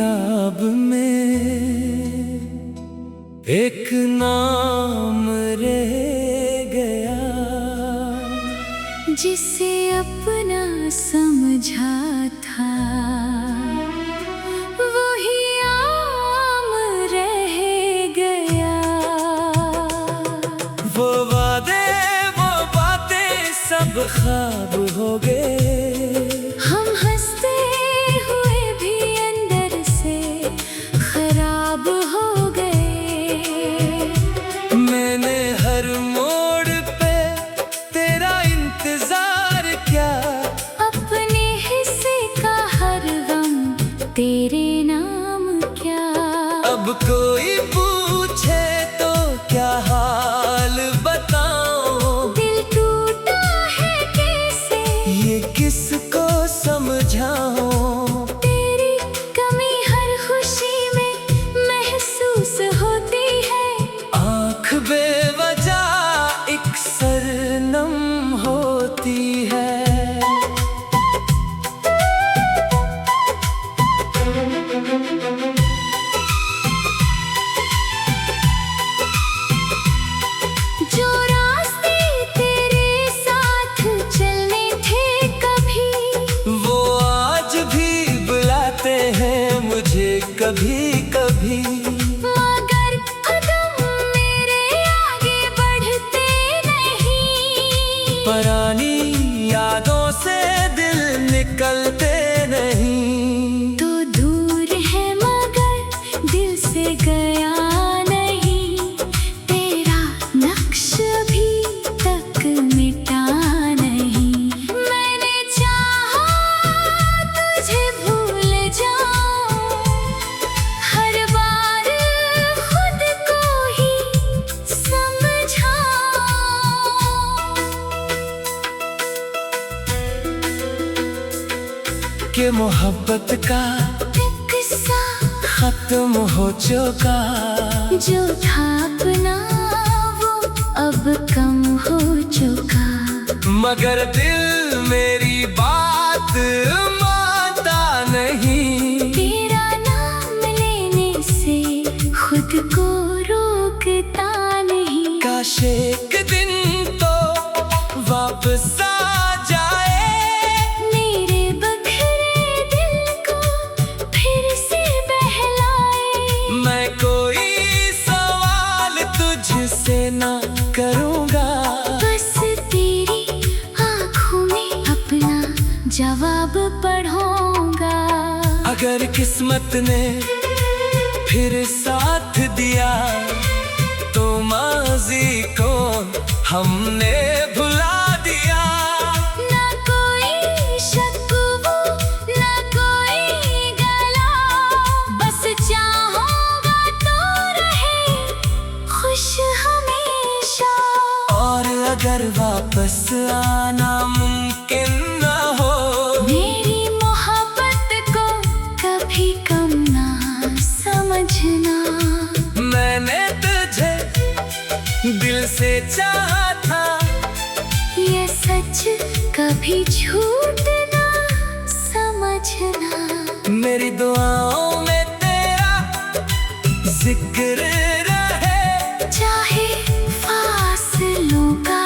किताब में एक नाम रह गया, जिसे अपना समझा था वही आम रह गया। वो वादे वो बातें सब ख्वाब हो गए, हम हंसते हुए भी अंदर से खराब हो गए। मैंने हर मोड़ पे तेरा इंतजार किया, अपने हिस्से का हर गम तेरे नाम क्या। अब कोई पूछे तो क्या हाल बताऊं, दिल टूटा है कैसे ये किसको समझाऊं। तेरी कमी हर खुशी में महसूस होती है। आँख बेवजह एक सरनम होती है। जो रास्ते तेरे साथ चलने थे कभी, वो आज भी बुलाते हैं मुझे कभी कभी, मगर कदम मेरे आगे बढ़ते नहीं। पुरानी यादों से दिल निकलते नहीं। तो दूर है मगर दिल से गया नहीं, तेरा नक्श भी तक मिटा नहीं। मैंने चाहा तुझे भूल जाऊं, हर बार खुद को ही समझाऊं। कि मोहब्बत का किस्सा खत्म हो चुका, जो था अपना वो अब कम हो चुका। मगर दिल मेरी बात मानता नहीं। तेरा नाम लेने से खुद को रोकता नहीं। काश एक दिन तो वापस आ जाए, मेरे बखरे दिल को फिर से बहलाए। मैं कोई सवाल तुझसे ना करूँगा, बस तेरी आँखों में अपना जवाब पढ़ूंगा। अगर किस्मत ने फिर साथ दिया तो माजी को हमने भुला दिया। ना कोई शक वो ना कोई गला, बस चाहूंगा तो रहे खुश हमेशा। और अगर वापस आना मुमकिन न हो, मेरी मोहब्बत को कभी कम ना समझना। मैंने तुझे दिल से चाहा था, ये सच कभी झूठ ना समझना। मेरी दुआओं में तेरा जिक्र रहे, चाहे फासलों का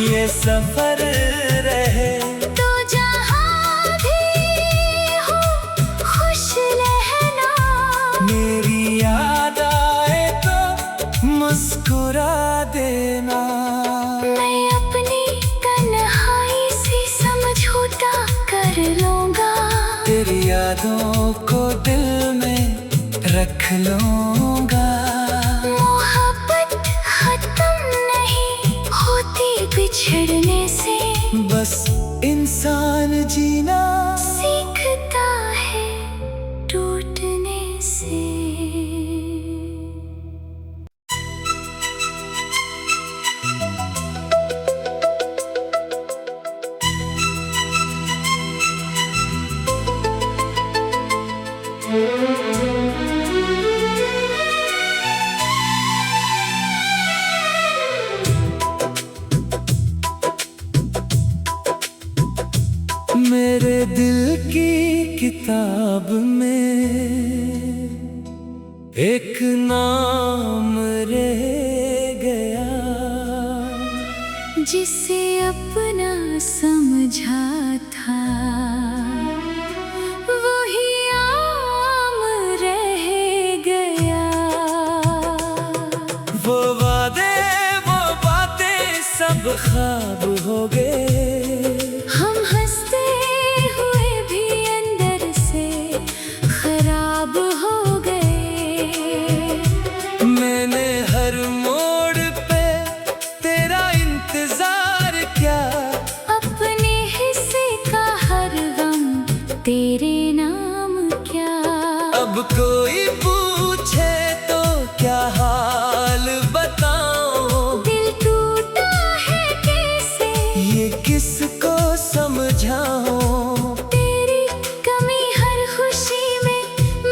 ये सफर रहे। तो जहाँ भी हो खुश रहना। मेरी याद आए तो मुस्कुरा देना। मैं अपनी तन्हाई से समझौता कर लूंगा। तेरी यादों को दिल में रख लूंगा। मोहब्बत खत्म नहीं होती बिछड़ने से, बस इंसान जीना सीखता है टूटने से। मेरे दिल की किताब में एक नाम रह गया, जिसे अपना समझा था, वही आम रह गया। वो वादे वो बातें सब ख्वाब हो गए। हम हंसते हुए भी अंदर से खराब हो गए। मैंने हर मोड़ पे तेरा इंतजार किया, अपने हिस्से का हर गम तेरे नाम क्या। अब कोई पूछे तो क्या हाल बताऊं, दिल टूटा है कैसे ये किसको समझाऊं। तेरी कमी हर खुशी में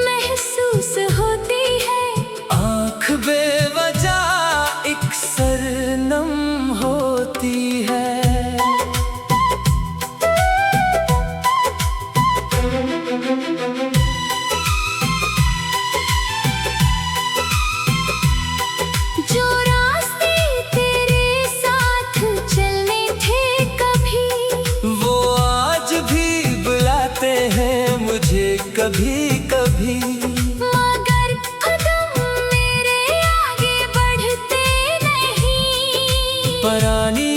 महसूस होती है। आँख बेवजह एक सरनम होती है। जो रास्ते तेरे साथ चलने थे कभी, वो आज भी बुलाते हैं मुझे कभी कभी। मगर कदम मेरे आगे बढ़ते नहीं। पुरानी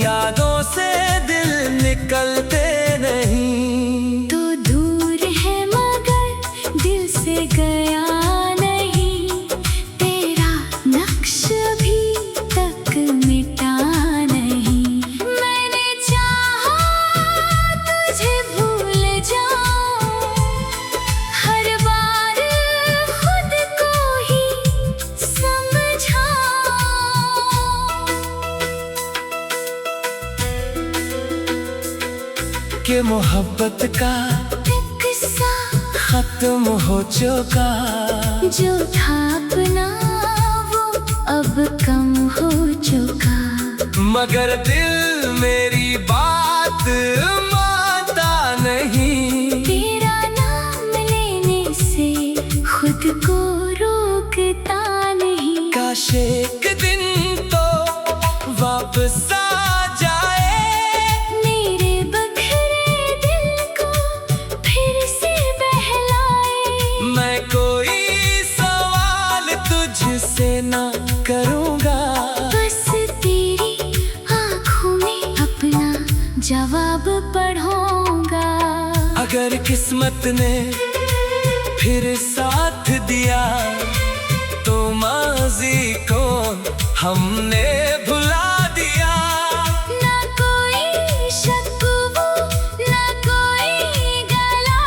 यादों से दिल निकलते नहीं। तो दूर है मगर दिल से गया नहीं। तेरा नक्श भी तक मिटा नहीं। मैंने चाहा तुझे भूल जाऊं, हर बार खुद को ही समझाऊं। कि मोहब्बत का किस्सा खत्म हो चुका, जो था अपना वो अब कम हो चुका। मगर दिल मेरी बात मानता नहीं। तेरा नाम लेने से खुद को रोकता नहीं। काश एक दिन तो वापस आ जाए, मेरे बखरे दिल को फिर से बहलाए। मैं कोई सवाल तुझसे ना करूँगा, बस तेरी आँखों में अपना जवाब पढ़ूंगा। अगर किस्मत ने फिर साथ दिया तो माजी को हमने भुला दिया। ना कोई शक वो ना कोई गला,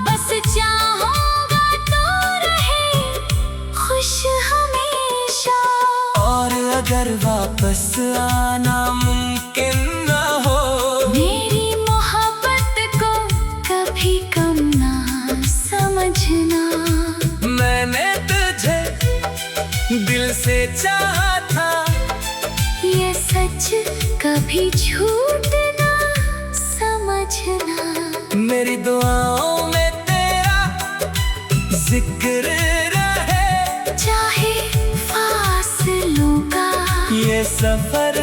बस चाहूंगा तो रहे खुश हमेशा। और अगर वापस आना मुमकिन न हो, मेरी मोहब्बत को कभी कम ना समझना। मैंने तुझे दिल से चाहा था, ये सच कभी झूठ ना समझना। मेरी दुआओं में तेरा जिक्र रहे, चाहे फासलों का ये सफर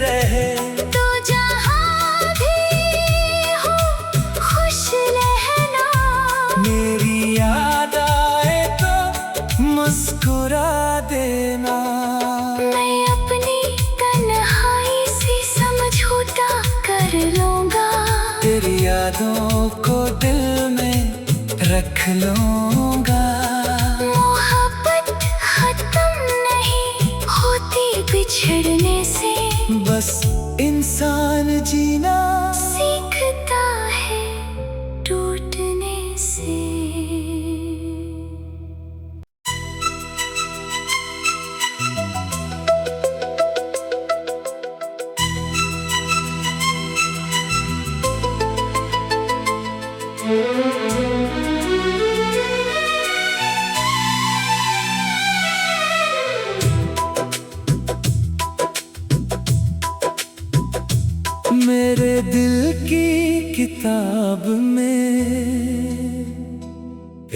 रहे। तो जहाँ भी हो खुश रहना। मेरी याद आए तो मुस्कुरा देना। मैं अपनी तन्हाई से समझौता कर लूंगा। तेरी यादों को दिल में रख लूंगा। मोहब्बत खत्म नहीं होती बिछड़ने से, बस इंसान जीना सीखता है टूटने से। मेरे दिल की किताब में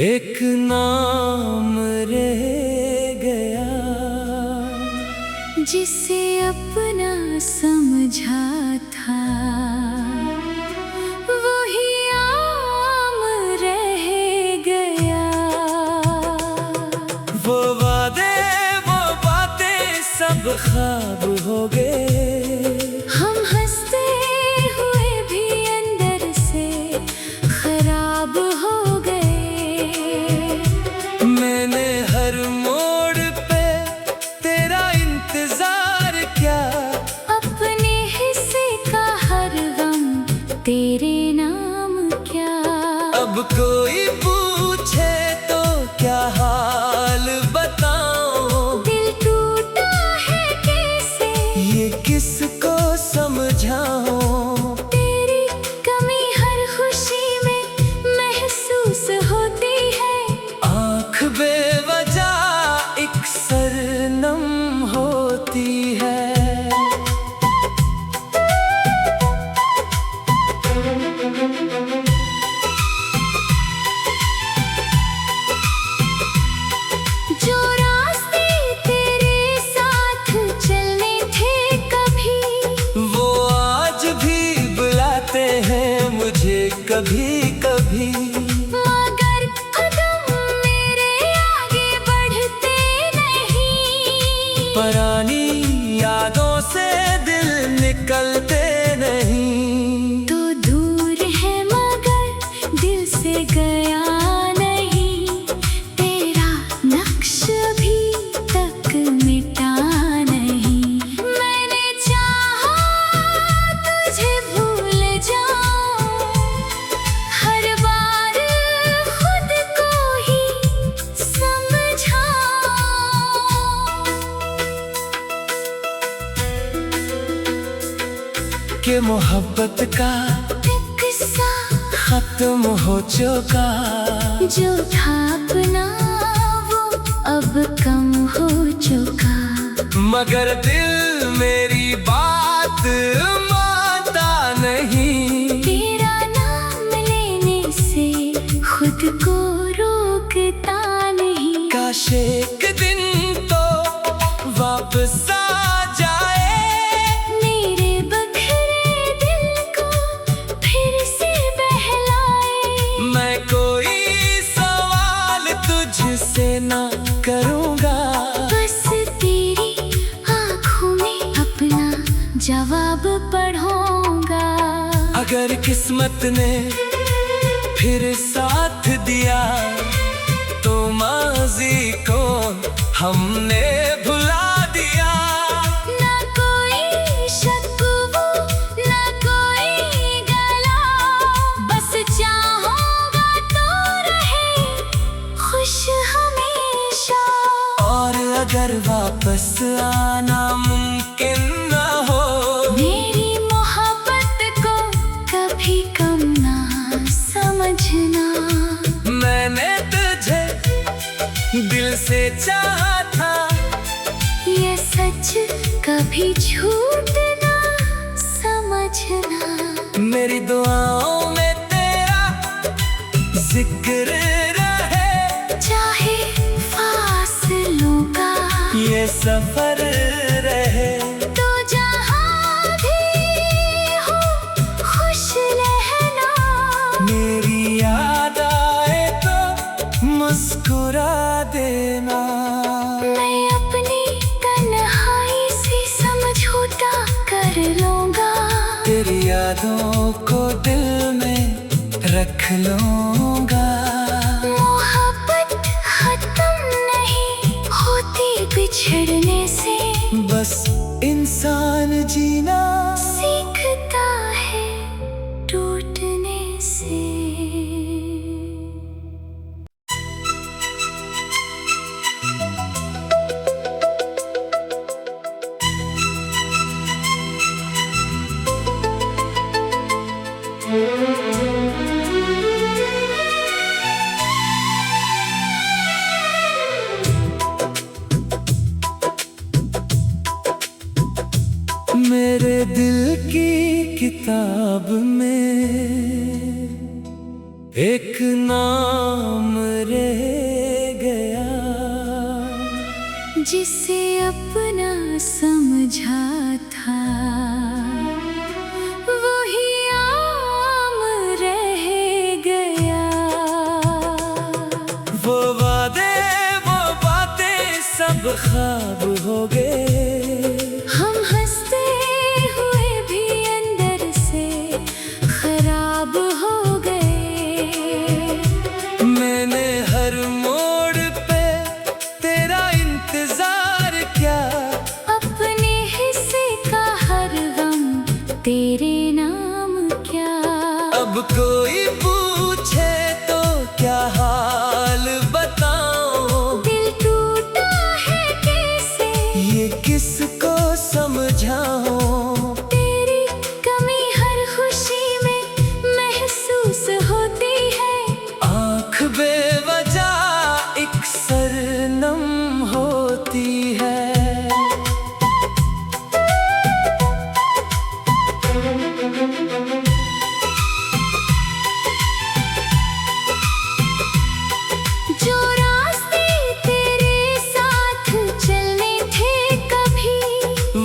एक नाम रे जिसे अपना समझा था वही आम रह गया। वो वादे वो बातें सब ख्वाब हो गए। हम हंसते हुए भी अंदर से खराब हो गए। मैंने हर मोड़ पे तेरा इंतजार किया, अपने हिस्से का हर गम तेरे नाम क्या। अब कोई पूछे तो क्या हाल बताऊं, दिल टूटा है कैसे ये किसको समझाऊं। तेरी कमी हर खुशी में महसूस होती है। आँख बेवजह एक सरनम होती है। जो रास्ते तेरे साथ चलने थे कभी, वो आज भी बुलाते हैं मुझे कभी कभी। मगर कदम मेरे आगे बढ़ते नहीं। पुरानी यादों से दिल निकलते नहीं। तो दूर है मगर दिल से गया नहीं। तेरा नक्श भी तक मिटा नहीं। मैंने चाहा तुझे भूल जाऊं, हर बार खुद को ही समझाऊं। कि मोहब्बत का किस्सा खत्म हो चुका। जो था अपना वो अब कम हो चुका। मगर दिल मेरी बात मानता नहीं। तेरा नाम लेने से खुद को रोकता नहीं। काश एक दिन तो वापस आ जाए, मेरे बखरे दिल को फिर से बहलाए। मैं कोई सवाल तुझसे ना करूँगा। बस तेरी आँखों में अपना जवाब पढ़ूंगा। अगर किस्मत ने फिर साथ दिया तो माजी को हमने भुला दिया। ना कोई शक वो ना कोई गला, बस चाहूंगा तो रहे खुश हमेशा। और अगर वापस आना मुमकिन न हो, मेरी मोहब्बत को कभी कम ना समझना। मैंने तुझे दिल से चाहा था, ये सच कभी झूठ ना समझना। मेरी दुआओं में तेरा जिक्र रहे। चाहे फासलों का ये सफर रहे। तो जहाँ भी हो खुश रहना। मेरी याद आए तो मुस्कुरा देना। मैं अपनी तन्हाई से समझौता कर लूंगा। तेरी यादों को दिल में रख लूंगा। मोहब्बत खत्म नहीं होती बिछड़ने से, बस इंसान जीना सीखता है टूटने से। मेरे दिल की किताब में एक नाम रह गया, जिसे अपना समझ समझा था वही आम रह गया। वो वादे वो बातें सब ख्वाब हो गए। हम हंसते हुए भी अंदर से खराब हो गए। मैंने हर मोड़ पे तेरा इंतजार किया, अपने हिस्से का हर गम तेरे नाम क्या। अब कोई पूछे तो क्या हाल बताऊं, दिल टूटा है कैसे ये किसको समझाऊं। तेरी कमी हर खुशी में महसूस होती है। आँख बेवजह एक सरनम होती है। जो रास्ते तेरे साथ चलने थे कभी,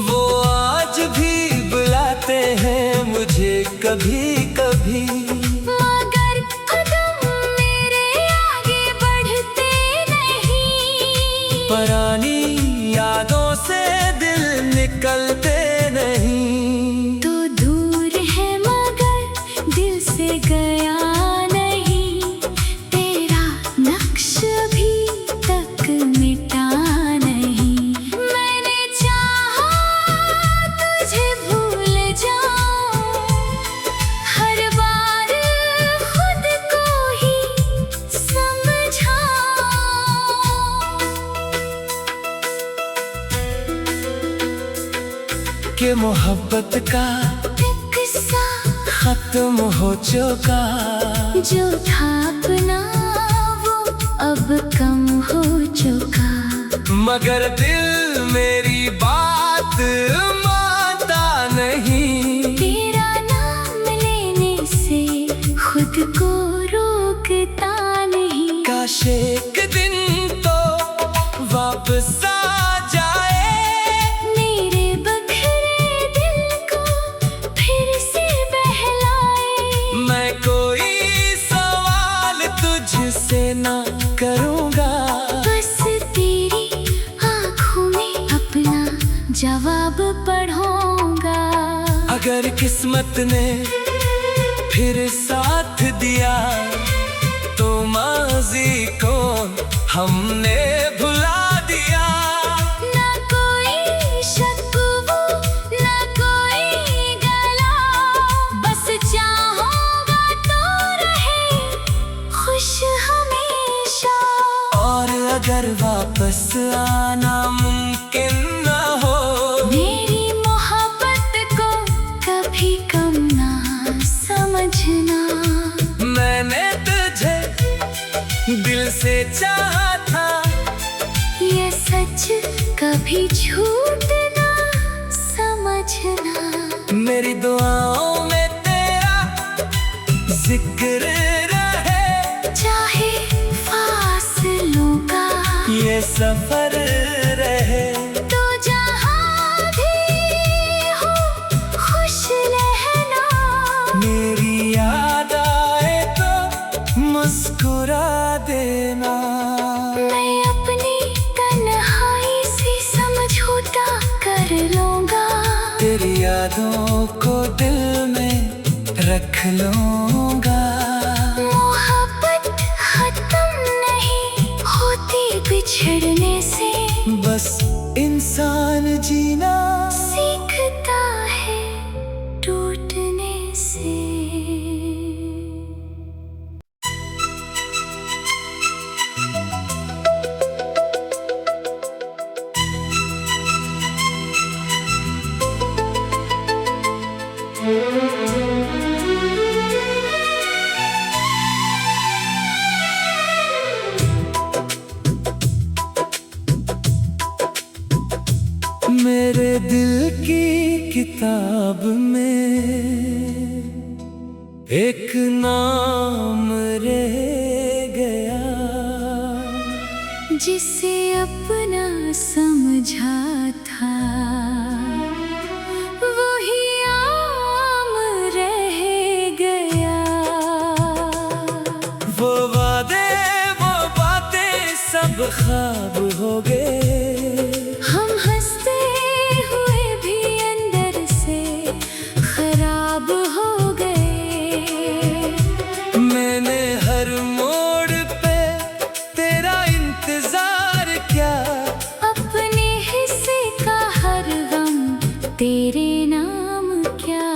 वो आज भी बुलाते हैं मुझे कभी कभी। मगर कदम मेरे आगे बढ़ते नहीं। पुरानी यादों से दिल निकलते नहीं। तो दूर है मगर दिल से गया नहीं। तेरा नक्श भी तक मिटा नहीं। मैंने चाहा तुझे भूल जाऊं, हर बार खुद को ही समझाऊं। कि मोहब्बत का किस्सा खत्म हो चुका। जो था अपना वो अब कम हो चुका। मगर दिल मेरी बात मानता नहीं। तेरा नाम लेने से खुद को रोकता नहीं। काश एक दिन तो वापस आ जाए, मेरे बखरे दिल को फिर से बहलाए। मैं कोई सवाल तुझसे ना करूँगा। बस तेरी आँखों में अपना जवाब पढ़ूंगा। अगर किस्मत ने फिर साथ दिया तो माजी को हमने भुला दिया। ना कोई शक वो ना कोई गला, बस चाहूंगा तो रहे खुश हमेशा। और अगर वापस आना मुमकिन न हो, मेरी मोहब्बत को कभी कम ना समझना। मैंने तुझे दिल से चाहा था, ये सच कभी झूठ ना समझना। मेरी दुआओं में तेरा जिक्र रहे। चाहे फासलों का ये सफर रहे। तो जहाँ भी हो खुश रहना। मेरी याद आए तो मुस्कुरा देना। मैं अपनी तन्हाई से समझौता कर लूंगा। तेरी यादों को दिल में रख लूंगा। मोहब्बत खत्म नहीं होती बिछड़ने से, बस इंसान जीना सीखता है टूटने से। मेरे दिल की किताब में एक नाम रह गया, जिसे अपना समझा था ख्वाब हो गए। हम हंसते हुए भी अंदर से खराब हो गए। मैंने हर मोड़ पे तेरा इंतजार किया, अपने हिस्से का हर गम तेरे नाम क्या।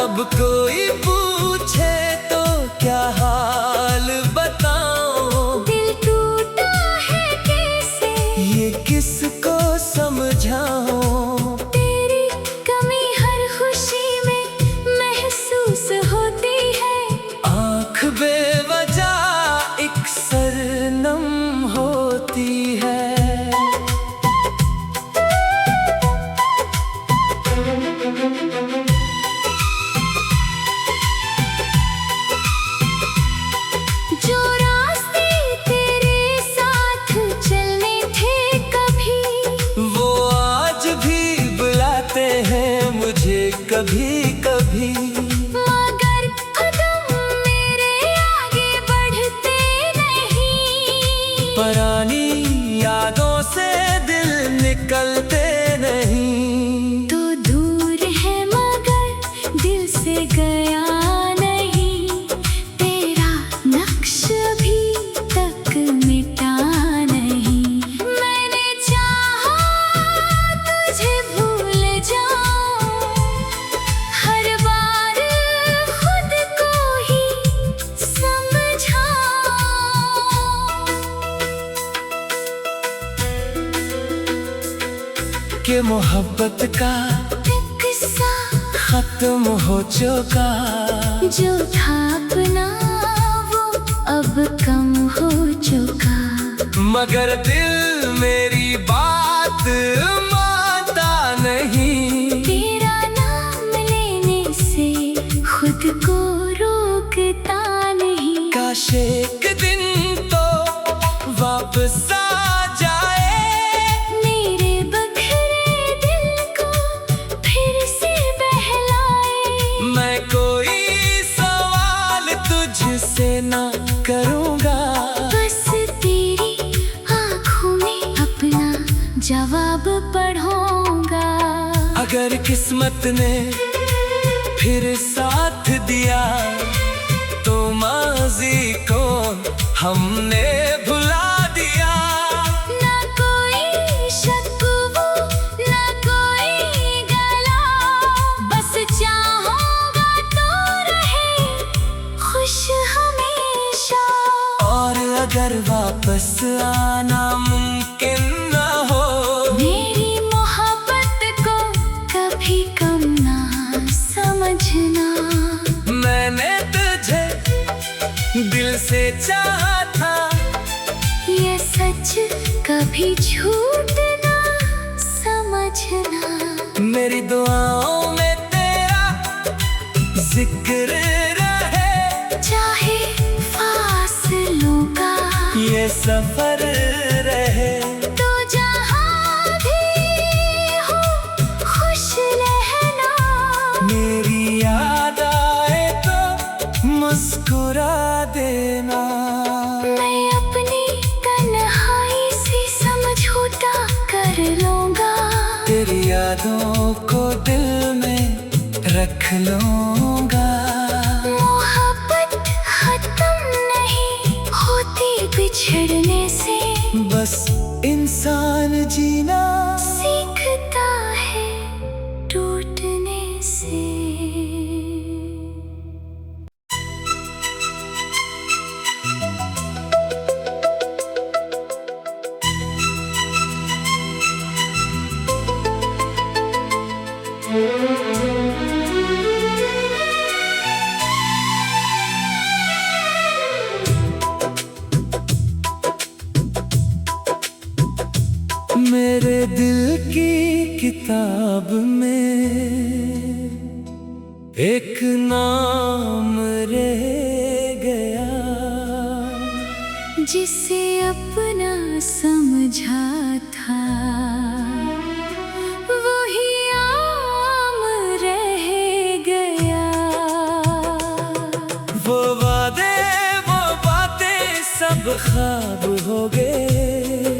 अब कोई पूछे तो क्या हाल बताऊं, दिल टूटा है कैसे ये किसको समझाऊं। तेरी कमी हर खुशी में महसूस होती है। आँख बेवजह एक सरनम होती है। जो रास्ते तेरे साथ चलने थे कभी, वो आज भी बुलाते हैं मुझे कभी कभी। मगर कदम मेरे आगे बढ़ते नहीं। पुरानी यादों से दिल निकलते नहीं। तो दूर है मगर दिल से गया नहीं। तेरा नक्श भी तक मिटा नहीं। मैंने चाहा तुझे भूल जाऊं, हर बार खुद को ही समझाऊं। कि मोहब्बत का किस्सा खत्म हो चुका, जो था अपना वो अब कम हो चुका। मगर दिल मेरी बात मानता नहीं। तेरा नाम लेने से खुद को रोकता नहीं। काश एक दिन तो वापस आ जाए, मेरे बखरे दिल को फिर से बहलाए। मैं कोई सवाल तुझसे ना करूँगा, बस तेरी आँखों में अपना जवाब पढ़ूंगा। अगर किस्मत ने फिर साथ दिया तो माजी को हमने भुला दिया। ना कोई शक वो ना कोई गला, बस चाहूंगा तो रहे खुश हमेशा। और अगर वापस आना मुमकिन ना हो, मेरी मोहब्बत को कभी कम ना समझना। मैंने तुझे दिल से चाहा था, ये सच कभी झूठ ना समझना। मेरी दुआओं में तेरा जिक्र रहे, चाहे फासलों का ये सफर रहे। तो जहाँ भी हो खुश रहना। मेरी याद आए तो मुस्कुरा देना। मैं अपनी तन्हाई से समझौता कर लूंगा। तेरी यादों को दिल में रख लूंगा। मोहब्बत खत्म नहीं होती बिछड़ने से, बस इंसान जीना सीखता है टूटने से। मेरे दिल की किताब में एक नाम रह गया, जिसे अपना समझा था वही आम रह गया। वो वादे वो बातें सब ख्वाब हो गए।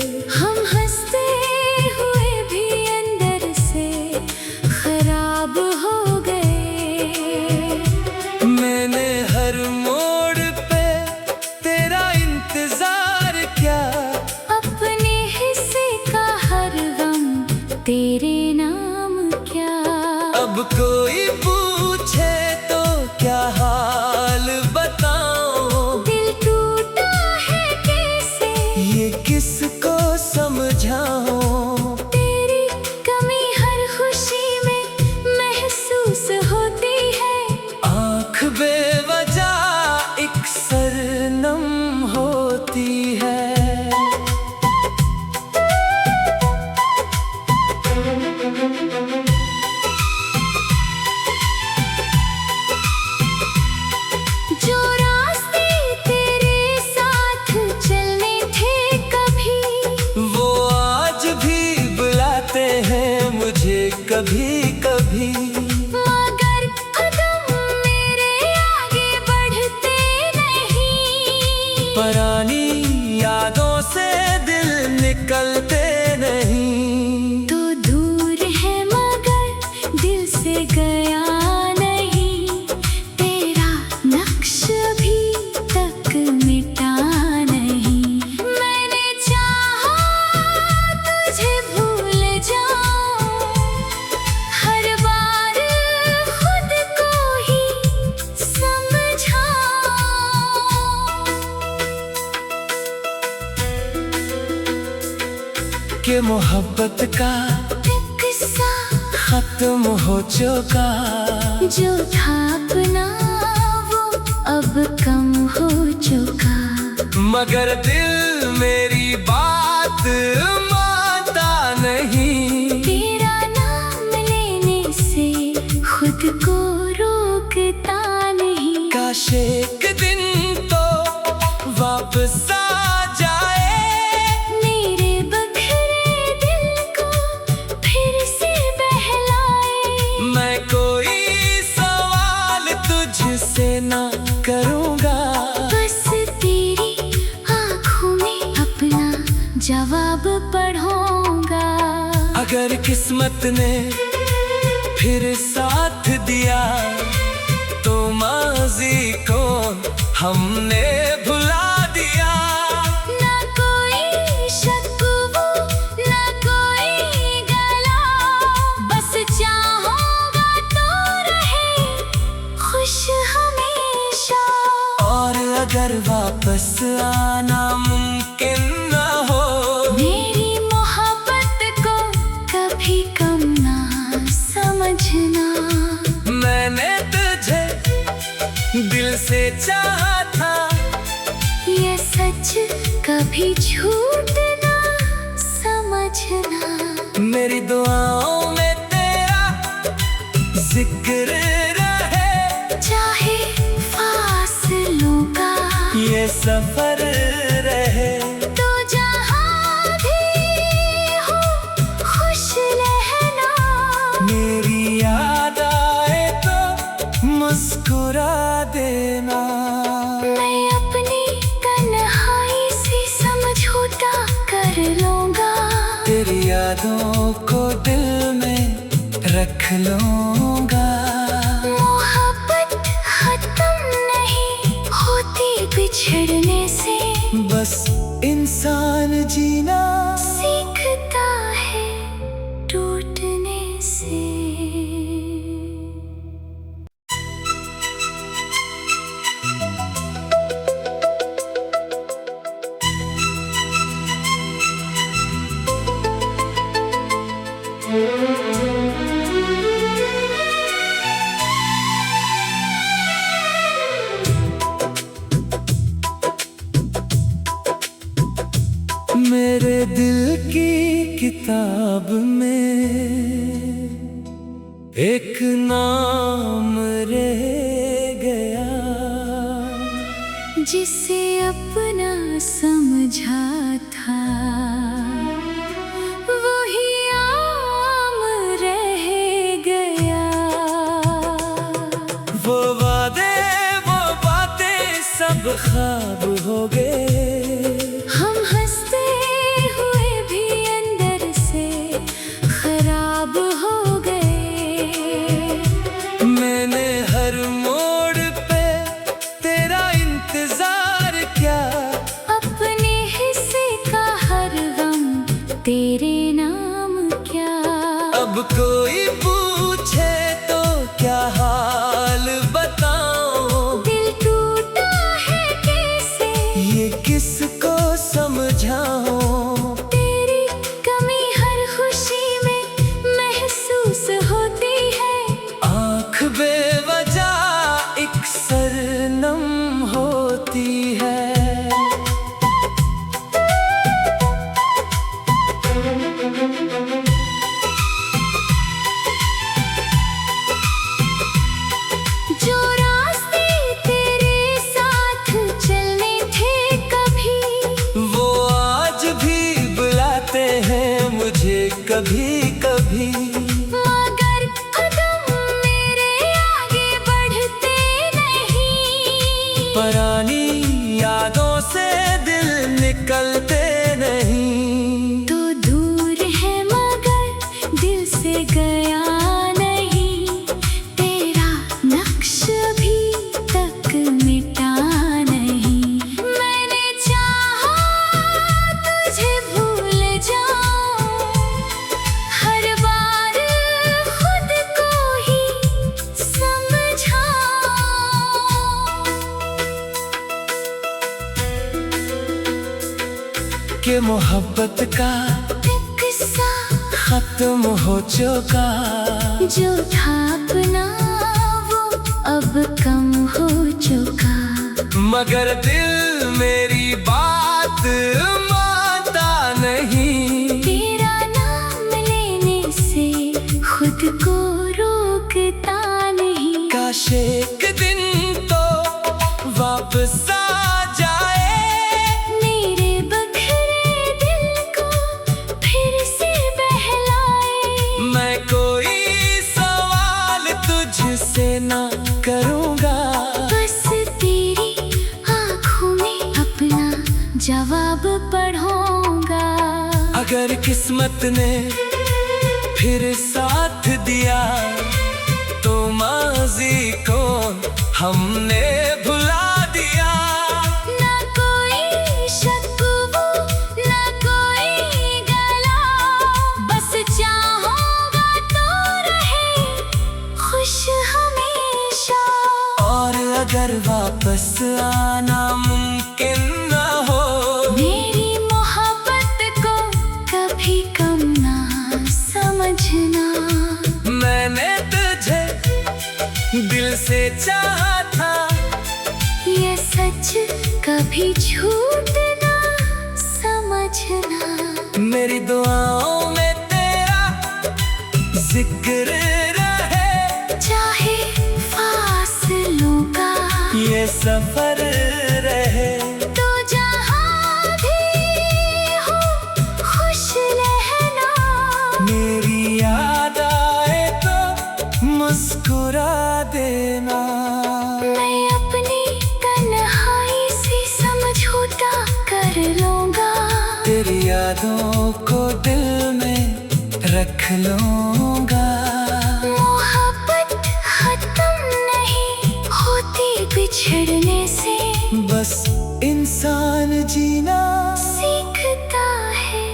अब कोई पूछे तो क्या हाल बताऊं, दिल टूटा है कैसे ये किसको समझाऊं। तेरी कमी हर खुशी में महसूस होती है। आँख बेवजह एक सरनम होती है। जो रास्ते तेरे साथ चलने थे कभी, वो आज भी बुलाते हैं मुझे कभी कभी। मगर कदम मेरे आगे बढ़ते नहीं। पुरानी यादों से दिल निकलते नहीं। तो दूर है मगर दिल से गया नहीं। तेरा नक्श भी तक मिटा नहीं। मैंने चाहा तुझे भूल जाऊं, हर बार खुद को ही समझाऊं। कि मोहब्बत का किस्सा खत्म हो चुका। जो था अपना वो अब कम हो चुका। मगर दिल मेरी बात मानता नहीं। तेरा नाम लेने से खुद को रोकता नहीं। काश एक दिन तो वापस आ जाए, मेरे बखरे दिल को फिर से बहलाए। मैं कोई सवाल तुझसे ना करूँगा। बस तेरी आँखों में अपना जवाब पढ़ूंगा। अगर किस्मत ने फिर साथ दिया तो माजी को हमने भुला दिया। ना कोई शक वो ना कोई गला, बस चाहूंगा तो रहे खुश हमेशा। और अगर वापस आना मुमकिन ना हो, मेरी मोहब्बत को कभी कम ना समझना। मैंने तुझे दिल से चाहा था, ये सच कभी झूठ ना समझना। मेरी दुआओं में तेरा जिक्र रहे। चाहे फासलों का ये सफर रहे। तो जहाँ भी हो खुश रहना। मेरी याद आए तो मुस्कुरा देना। मैं अपनी तन्हाई से समझौता कर लूंगा। तेरी यादों को दिल में रख लूंगा। मोहब्बत खत्म नहीं होती बिछड़ने से, बस इंसान जीना सीखता है टूटने से। मेरे दिल की किताब में एक नाम रह गया, जिसे अपना समझा था वही आम रह गया। वो वादे वो बातें सब ख्वाब हो गए। हम हंसते हुए भी अंदर से खराब हो गए। मैंने हर मोड़ पे तेरा इंतजार किया, अपने हिस्से का हर गम तेरे नाम क्या। अब कोई पूछे तो कभी कभी। मगर कदम मेरे आगे बढ़ते नहीं, पुरानी यादों से दिल निकलते नहीं। तो दूर है मगर दिल से गया नहीं, तेरा नक्श भी तक मिटा नहीं। मैंने चाहा तुझे भूल जाऊं, हर बार खुद को ही समझाऊं। कि मोहब्बत का किस्सा खत्म हो चुका, जो था अपना वो अब कम हो चुका। मगर दिल मेरी बात मानता नहीं। तेरा नाम लेने से खुद को रोकता नहीं। काश एक दिन तो वापस आ जाए, मेरे बखरे दिल को फिर से बहलाए। मैं कोई सवाल तुझसे ना करूँगा, बस तेरी आँखों में अपना जवाब पढ़ूंगा। अगर किस्मत ने फिर साथ दिया तो माजी को हमने भुला दिया। ना कोई शक वो ना कोई गला, बस चाहूंगा तो रहे खुश हमेशा। और अगर वापस आना मुमकिन ना हो, मेरी मोहब्बत को कभी कम ना समझना। मैंने तुझे दिल से चाहा था, ये सच कभी झूठ ना समझना। मेरी दुआओं में तेरा जिक्र रहे, चाहे फासलों का ये सफर रहे। तो जहाँ भी हो खुश रहना। मेरी याद आए तो मुस्कुरा देना। मैं अपनी तन्हाई से समझौता कर लूंगा, तेरी यादों को दिल में रख लूंगा। मोहब्बत खत्म नहीं होती बिछड़ने से, बस इंसान जीना सीखता है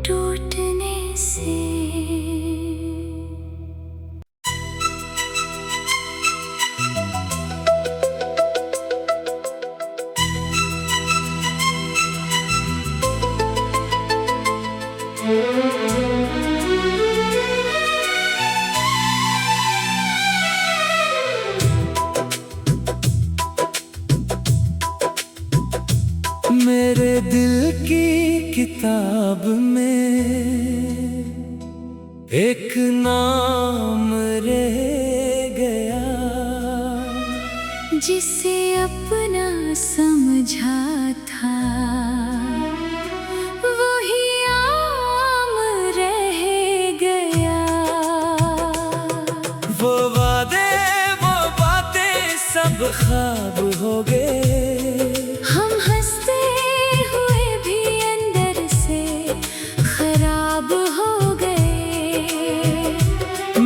टूटने से। मेरे दिल की किताब में एक नाम रह गया, जिसे अपना समझा था वही आम रह गया। वो वादे वो बातें सब ख्वाब हो गए। हम हंसते हुए भी अंदर से खराब हो गए।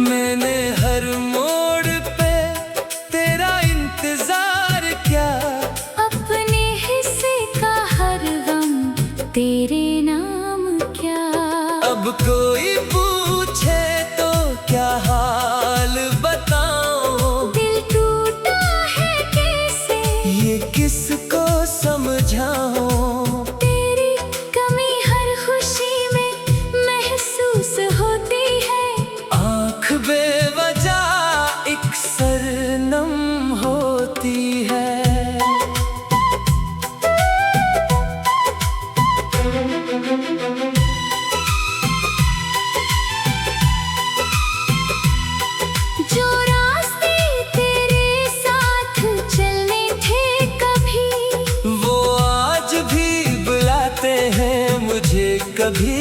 मैंने हर मोड़ पे तेरा इंतजार किया, अपने हिस्से का हर गम तेरे नाम क्या। अब कोई पूछे तो क्या हाल बताऊं, दिल टूटा है कैसे ये किसको समझाऊं। तेरी कमी हर खुशी में महसूस होती है। आँख बेवजह एक सरनम होती है। जो रास्ते तेरे साथ चलने थे कभी, वो आज भी बुलाते हैं मुझे कभी